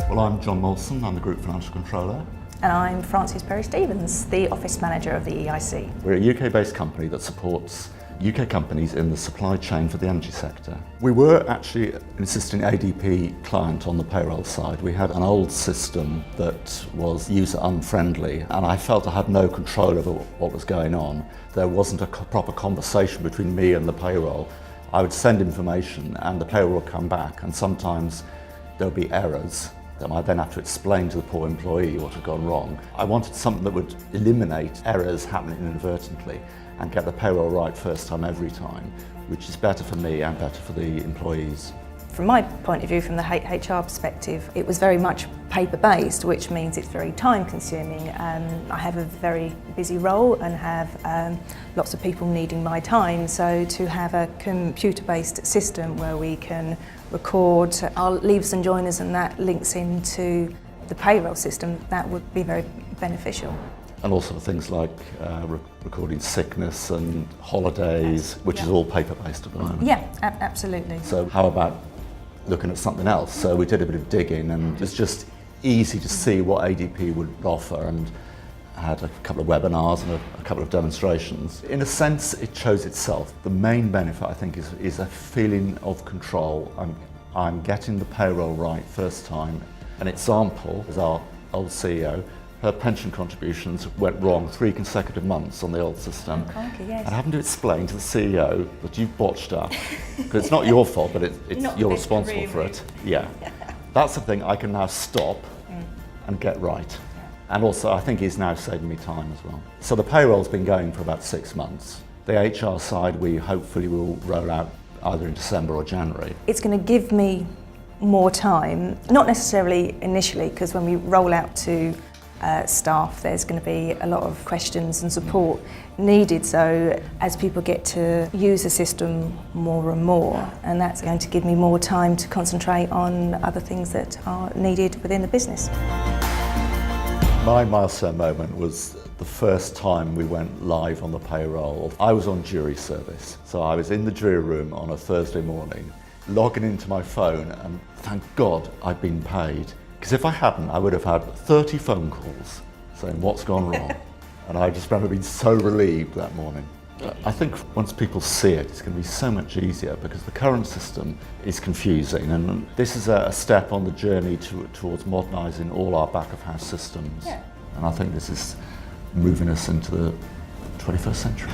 Well, I'm John Molson, I'm the Group Financial Controller. And I'm Frances Perry-Stevens, the Office Manager of the EIC. We're a UK-based company that supports UK companies in the supply chain for the energy sector. We were actually an existing ADP client on the payroll side. We had an old system that was user unfriendly, and I felt I had no control over what was going on. There wasn't a proper conversation between me and the payroll. I would send information and the payroll would come back, and sometimes there would be errors that I then have to explain to the poor employee what had gone wrong. I wanted something that would eliminate errors happening inadvertently and get the payroll right first time every time, which is better for me and better for the employees. From my point of view, from the HR perspective, it was very much paper-based, which means it's very time-consuming. I have a very busy role and have lots of people needing my time, so to have a computer-based system where we can record our leavers and joiners and that links into the payroll system, that would be very beneficial. And also things like recording sickness and holidays, which is all paper-based at the moment. Yeah, absolutely. So how about looking at something else? So we did a bit of digging, and it's just easy to see what ADP would offer, and had a couple of webinars and a couple of demonstrations. In a sense, it shows itself. The main benefit, I think, is a feeling of control. I'm getting the payroll right first time. An example is our old CEO. Her pension contributions went wrong 3 consecutive months on the old system. Crikey, yes. And having to explain to the CEO that you've botched up, because it's not your fault, but you're responsible for it. Yeah. That's the thing I can now stop and get right. And also, I think he's now saving me time as well. So the payroll's been going for about 6 months. The HR side, we hopefully will roll out either in December or January. It's going to give me more time, not necessarily initially, because when we roll out to staff, there's going to be a lot of questions and support needed. So as people get to use the system more and more, and that's going to give me more time to concentrate on other things that are needed within the business. My milestone moment was the first time we went live on the payroll. I was on jury service, so I was in the jury room on a Thursday morning, logging into my phone, and thank God I'd been paid. Because if I hadn't, I would have had 30 phone calls saying what's gone wrong. And I just remember being so relieved that morning. I think once people see it, it's going to be so much easier, because the current system is confusing, and this is a step on the journey towards modernising all our back-of-house systems. Yeah. And I think this is moving us into the 21st century.